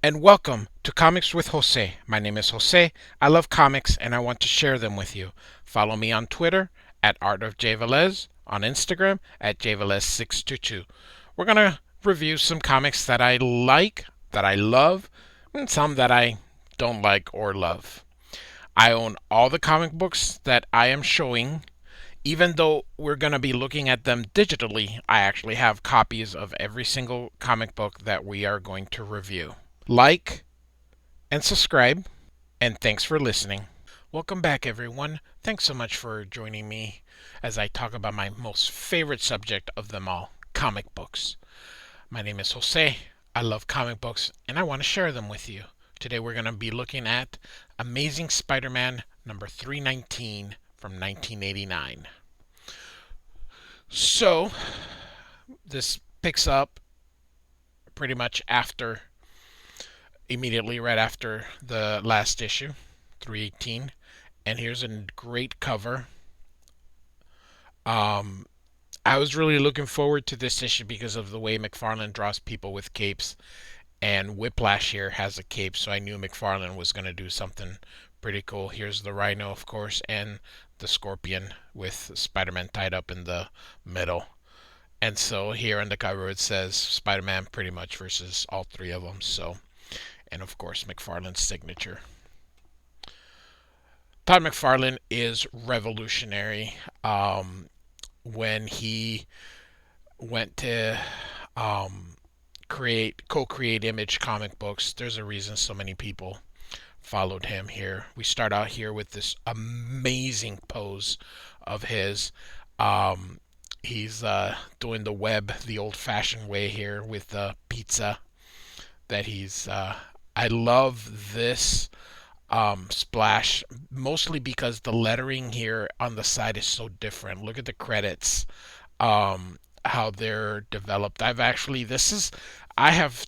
and welcome to Comics with Jose. My name is Jose. I love comics and I want to share them with you. Follow me on Twitter at Art of J Velez, on Instagram at jvelez622. We're going to review some comics that I like, that I love, and some that I don't like or love. I own all the comic books that I am showing. Even though we're going to be looking at them digitally, I actually have copies of every single comic book that we are going to review. Like and subscribe, and thanks for listening. Welcome back, everyone. Thanks so much for joining me as I talk about my most favorite subject of them all, comic books. My name is Jose. I love comic books, and I want to share them with you. Today we're going to be looking at Amazing Spider-Man number 319 from 1989. So, this picks up pretty much immediately right after the last issue, 318. And here's a great cover. Um, I was really looking forward to this issue because of the way McFarlane draws people with capes. And Whiplash here has a cape, so I knew McFarlane was going to do something pretty cool. Here's the Rhino, of course, and the Scorpion with Spider-Man tied up in the middle. And so here on the cover it says Spider-Man pretty much versus all three of them. So, and of course McFarlane's signature. Todd McFarlane is revolutionary. When he went to co-create Image comic books, there's a reason so many people followed him here. We start out here with this amazing pose of his. He's doing the web the old-fashioned way here with the pizza that he's. I love this splash, mostly because the lettering here on the side is so different. Look at the credits, how they're developed. I have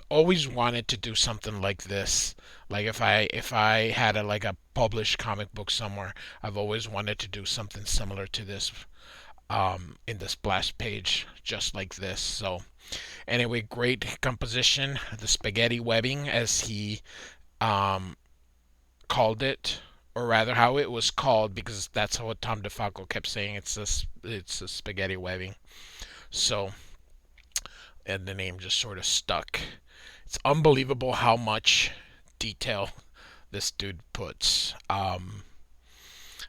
always wanted to do something like this. Like if I had a published comic book somewhere, I've always wanted to do something similar to this in the splash page, just like this. So anyway, great composition. The spaghetti webbing, as he um, called it, or rather how it was called, because that's what Tom DeFalco kept saying. It's a spaghetti webbing. So, and the name just sort of stuck. It's unbelievable how much detail this dude puts.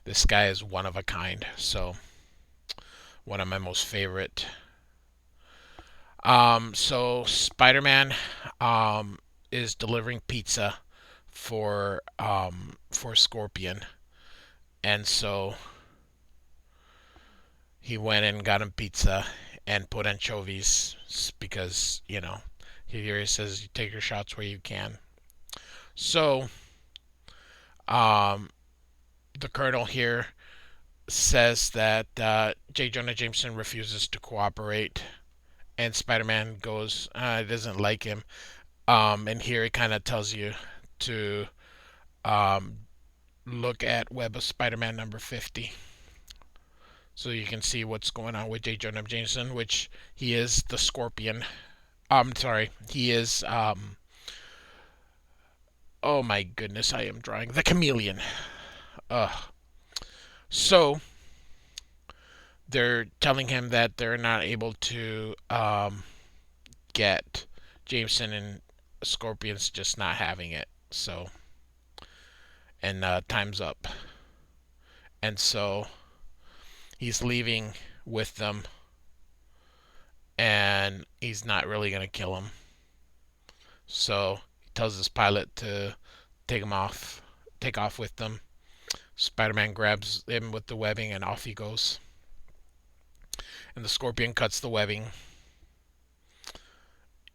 This guy is one of a kind. So, one of my most favorite. So Spider-Man is delivering pizza for Scorpion, and so he went and got him pizza and put anchovies because here he says you take your shots where you can. So um, the Colonel here says that J. Jonah Jameson refuses to cooperate, and Spider-Man goes, doesn't like him. And here it kind of tells you to um, look at Web of Spider-Man number 50. So you can see what's going on with J. Jonah Jameson, which he is the Scorpion. Sorry, he is, oh my goodness, I am drawing the Chameleon. Ugh. So they're telling him that they're not able to get Jameson, and Scorpion's just not having it. So, and time's up. And so he's leaving with them, and he's not really going to kill him. So he tells his pilot to take off with them. Spider-Man grabs him with the webbing, and off he goes. And the Scorpion cuts the webbing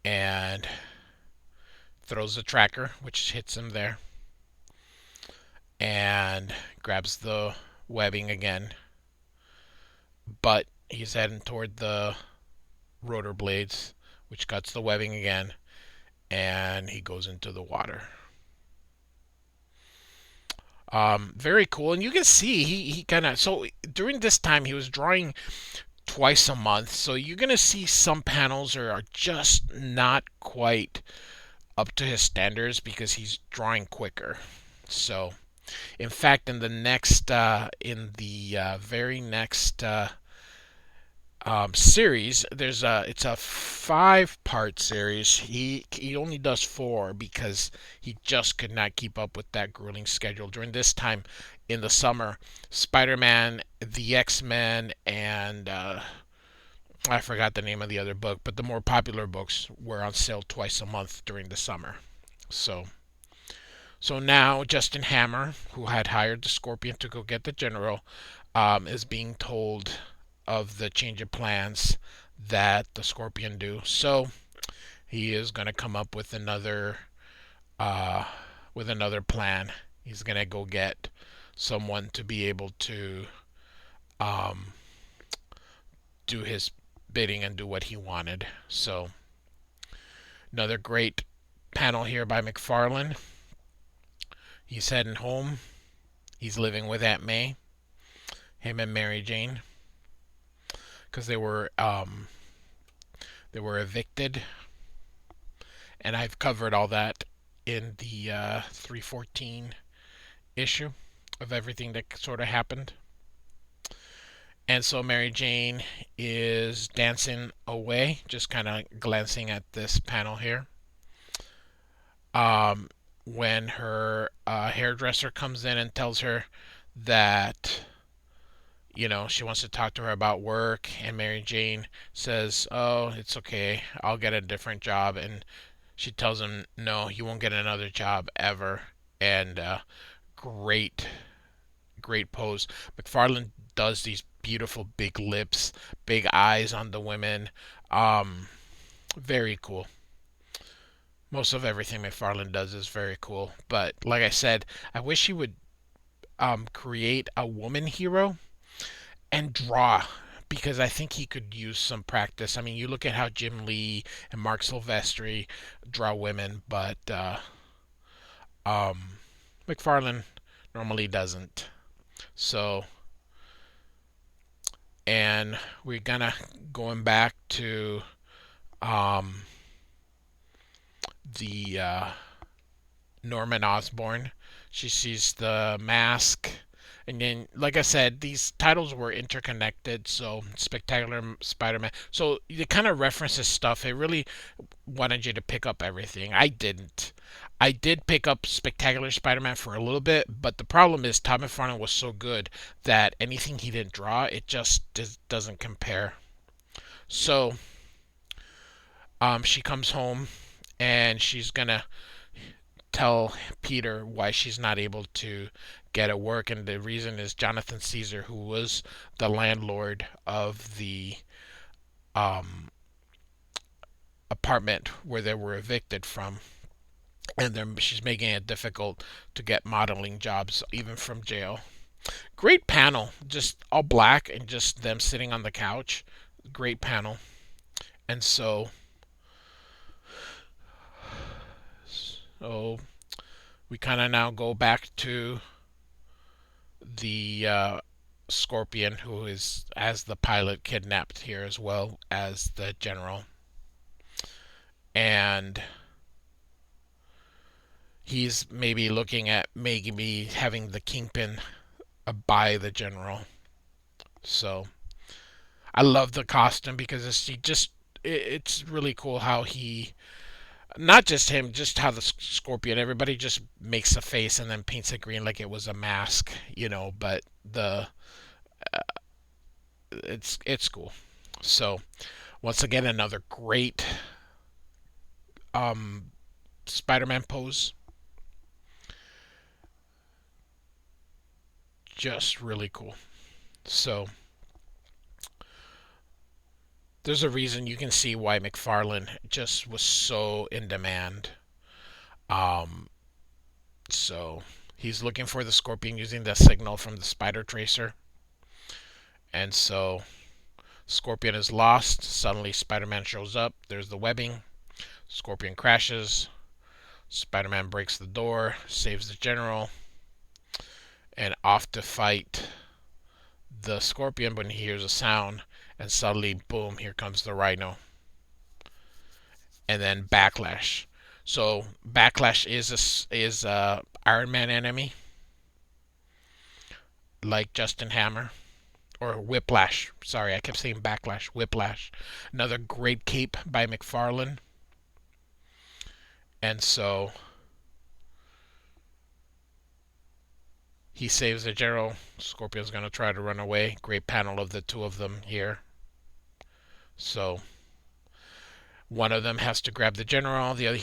and throws the tracker, which hits him there, and grabs the webbing again. But he's heading toward the rotor blades, which cuts the webbing again, and he goes into the water. Very cool, and you can see he kind of, so during this time he was drawing twice a month, so you're gonna see some panels are just not quite up to his standards because he's drawing quicker. So, in fact, in the next, in the very next series, it's a 5-part series. He only does 4 because he just could not keep up with that grueling schedule. During this time in the summer, Spider-Man, the X-Men, and I forgot the name of the other book, but the more popular books were on sale twice a month during the summer. So so now Justin Hammer, who had hired the Scorpion to go get the General, is being told of the change of plans that the Scorpion do. So he is going to come up uh, with another plan. He's going to go get someone to be able to um, do his bidding and do what he wanted. So another great panel here by McFarlane. He's heading home. He's living with Aunt May, him and Mary Jane, because they were evicted, and I've covered all that in the 314 issue of everything that sort of happened. And so Mary Jane is dancing away, just kind of glancing at this panel here. When her hairdresser comes in and tells her that, she wants to talk to her about work, and Mary Jane says, "Oh, it's okay. I'll get a different job." And she tells him, "No, you won't get another job ever." And great, great pose. McFarlane does these beautiful big lips, big eyes on the women. Um, Very cool. Most of everything McFarlane does is very cool. But like I said, I wish he would create a woman hero and draw, because I think he could use some practice. I mean, you look at how Jim Lee and Mark Silvestri draw women, but um, McFarlane normally doesn't. So, and we're gonna going back to um, the Norman Osborn. She sees the mask. And then, like I said, these titles were interconnected. So, Spectacular Spider-Man. So, it kind of references stuff. It really wanted you to pick up everything. I didn't. I did pick up Spectacular Spider-Man for a little bit, but the problem is Todd McFarlane was so good that anything he didn't draw, it just doesn't compare. So, she comes home and she's gonna tell Peter why she's not able to get at work, and the reason is Jonathan Caesar, who was the landlord of the um, apartment where they were evicted from, and then she's making it difficult to get modeling jobs even from jail. Great panel, just all black and just them sitting on the couch. Great panel. And so we kind of now go back to the Scorpion, who is as the pilot kidnapped here as well as the general, and he's maybe looking at maybe having the Kingpin buy the general. So I love the costume because it's really cool how he, not just him, just how the Scorpion, everybody just makes a face and then paints it green like it was a mask, but the it's cool. So once again, another great um Spider-Man pose. Just really cool. So there's a reason, you can see why McFarlane just was so in demand. Um, so he's looking for the Scorpion using the signal from the Spider Tracer. And so Scorpion is lost. Suddenly Spider-Man shows up. There's the webbing. Scorpion crashes. Spider-Man breaks the door, saves the general, and off to fight the Scorpion when he hears a sound, and suddenly, boom, here comes the Rhino. And then backlash. So Backlash is a Iron Man enemy, like Justin Hammer or Whiplash. Sorry, I kept saying Backlash. Whiplash, another great cape by McFarlane, and so he saves the general. Scorpion's gonna try to run away. Great panel of the two of them here. So one of them has to grab the general. The other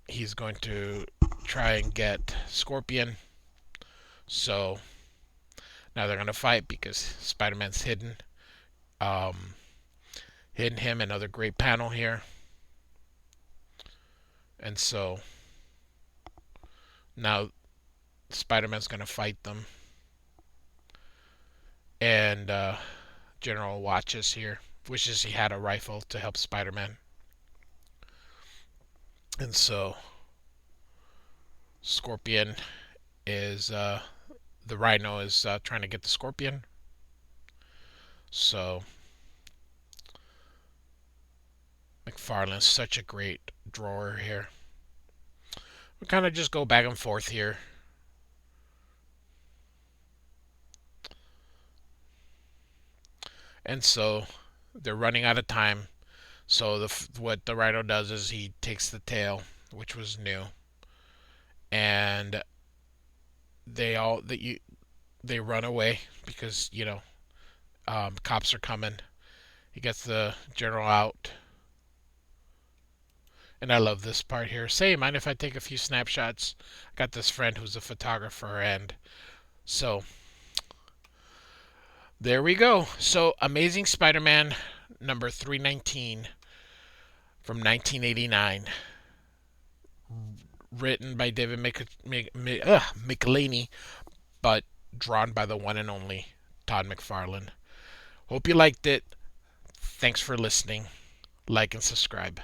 he's going to try and get Scorpion. So now they're gonna fight because Spider-Man's um, hidden him. Another great panel here. And so now Spider-Man's gonna fight them, and General watches here. Wishes he had a rifle to help Spider-Man. And so Scorpion is the Rhino is trying to get the Scorpion. So McFarlane's such a great drawer here. We kind of just go back and forth here. And so they're running out of time. So what the Rhino does is he takes the tail, which was new, and they run away because cops are coming. He gets the general out, and I love this part here. Say, mind if I take a few snapshots? I got this friend who's a photographer, and so there we go. So Amazing Spider-Man number 319 from 1989, written by David Michelinie, but drawn by the one and only Todd McFarlane. Hope you liked it. Thanks for listening. Like and subscribe.